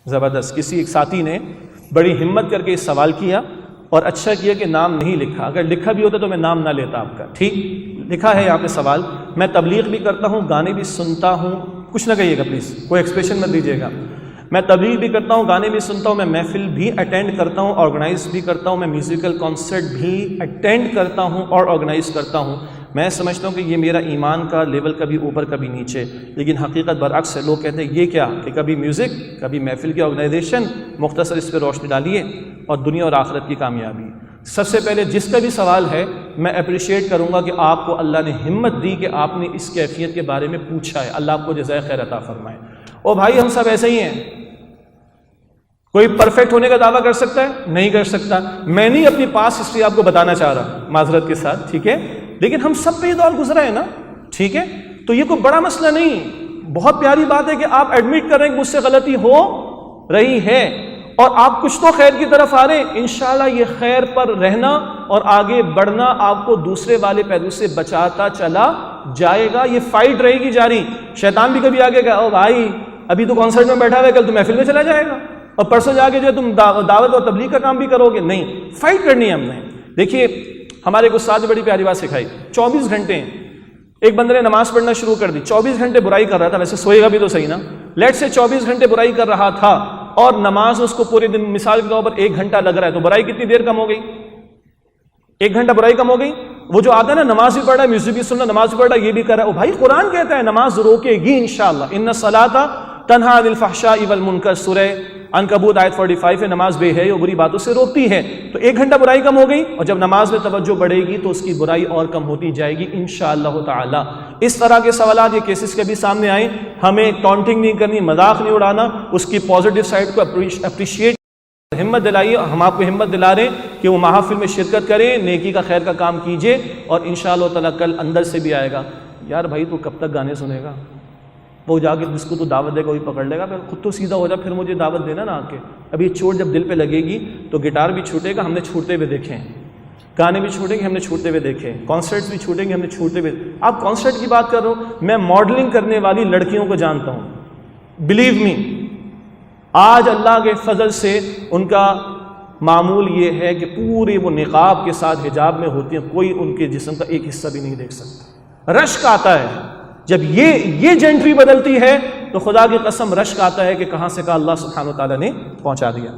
زبردست. کسی ایک ساتھی نے بڑی ہمت کر کے اس سوال کیا اور اچھا کیا کہ نام نہیں لکھا. اگر لکھا بھی ہوتا تو میں نام نہ لیتا آپ کا. ٹھیک لکھا ہے یہاں پہ سوال. میں تبلیغ بھی کرتا ہوں, گانے بھی سنتا ہوں. کچھ نہ کہیے گا پلیز, کوئی ایکسپریشن مت دیجیے گا. میں تبلیغ بھی کرتا ہوں, گانے بھی سنتا ہوں, میں محفل بھی اٹینڈ کرتا ہوں, آرگنائز بھی کرتا ہوں, میں میوزیکل کانسرٹ بھی اٹینڈ کرتا ہوں اور آرگنائز کرتا ہوں. میں سمجھتا ہوں کہ یہ میرا ایمان کا لیول کبھی اوپر کبھی نیچے, لیکن حقیقت برعکس ہے. لوگ کہتے ہیں یہ کیا, کہ کبھی میوزک کبھی محفل کی آرگنائزیشن. مختصر اس پہ روشنی ڈالیے اور دنیا اور آخرت کی کامیابی. سب سے پہلے جس کا بھی سوال ہے میں اپریشیٹ کروں گا کہ آپ کو اللہ نے ہمت دی کہ آپ نے اس کیفیت کے بارے میں پوچھا ہے. اللہ آپ کو جزائے خیر عطا فرمائے. او بھائی ہم سب ایسے ہی ہیں. کوئی پرفیکٹ ہونے کا دعویٰ کر سکتا ہے؟ نہیں کر سکتا. میں نہیں اپنی پاس ہسٹری آپ کو بتانا چاہ رہا, معذرت کے ساتھ, ٹھیک ہے, لیکن ہم سب پہ یہ دور گزرا ہے نا, ٹھیک ہے. تو یہ کوئی بڑا مسئلہ نہیں. بہت پیاری بات ہے کہ آپ ایڈمٹ کر رہے ہیں کہ مجھ سے غلطی ہو رہی ہے اور آپ کچھ تو خیر کی طرف آ رہے ہیں. انشاءاللہ یہ خیر پر رہنا اور آگے بڑھنا آپ کو دوسرے والے پہلو سے بچاتا چلا جائے گا. یہ فائٹ رہے گی جاری. شیطان بھی کبھی آگے گا, او بھائی ابھی تو کانسرٹ میں بیٹھا ہوا ہے, کل تو محفل میں چلا جائے گا اور پرسوں جا کے جو تم دعوت اور تبلیغ کا کام بھی کرو گے. نہیں, فائٹ کرنی ہے ہم نے. دیکھیے ہمارے ایک استاد نے بڑی پیاری بات سکھائی. 24 گھنٹے ایک بندے نے نماز پڑھنا شروع کر دی, 24 گھنٹے برائی کر رہا تھا, ویسے سوئے گا بھی تو صحیح نا, لیٹ سے 24 گھنٹے برائی کر رہا تھا اور نماز اس کو پورے دن مثال کے طور پر 1 گھنٹہ لگ رہا ہے, تو برائی کتنی دیر کم ہو گئی؟ 1 گھنٹہ برائی کم ہو گئی. وہ جو آتا ہے نا نماز بھی پڑھ رہا ہے, میوزک بھی سن رہا ہے, نماز بھی پڑھ رہا ہے, یہ بھی کر رہا ہے. بھائی قرآن کہتا ہے نماز روکے گی انشاءاللہ. ان الصلاۃ تنہا عن الفحشاء والمنکر, سورہ عنکبوت آیت 45 ہے. نماز بے حیائی اور بری باتوں سے روکتی ہے. تو 1 گھنٹہ برائی کم ہو گئی, اور جب نماز میں توجہ بڑھے گی تو اس کی برائی اور کم ہوتی جائے گی انشاءاللہ تعالی. اس طرح کے سوالات, یہ کیسز کبھی سامنے آئیں, ہمیں ٹونٹنگ نہیں کرنی, مذاق نہیں اڑانا, اس کی پازیٹیو سائڈ کو اپریشیٹ, ہمت دلائیے. ہم آپ کو ہمت دلا رہے ہیں کہ وہ محافل میں شرکت کریں, نیکی کا خیر کا کام کیجئے, اور انشاءاللہ تعالی کل اندر سے بھی آئے گا. یار بھائی تو کب تک گانے سنے گا؟ وہ جا کے جس کو تو دعوت دے گا وہی پکڑ لے گا. پھر خود تو سیدھا ہو جا, پھر مجھے دعوت دینا نا آ کے. اب یہ چوٹ جب دل پہ لگے گی تو گٹار بھی چھوٹے گا, ہم نے چھوٹتے ہوئے دیکھے ہیں, گانے بھی چھوٹیں گے, ہم نے چھوٹتے ہوئے دیکھے, کانسرٹس بھی چھوٹیں گے, ہم نے چھوٹتے ہوئے. آپ کانسرٹ کی بات کر رہے ہو, میں ماڈلنگ کرنے والی لڑکیوں کو جانتا ہوں, بلیو می. آج اللہ کے فضل سے ان کا معمول یہ ہے کہ پورے وہ نقاب کے ساتھ حجاب میں ہوتی ہیں, کوئی ان کے جسم کا ایک حصہ بھی نہیں دیکھ سکتا. رشک آتا ہے جب یہ جنٹری بدلتی ہے, تو خدا کی قسم رشک آتا ہے کہ کہاں سے کہاں اللہ سبحانہ و تعالیٰ نے پہنچا دیا.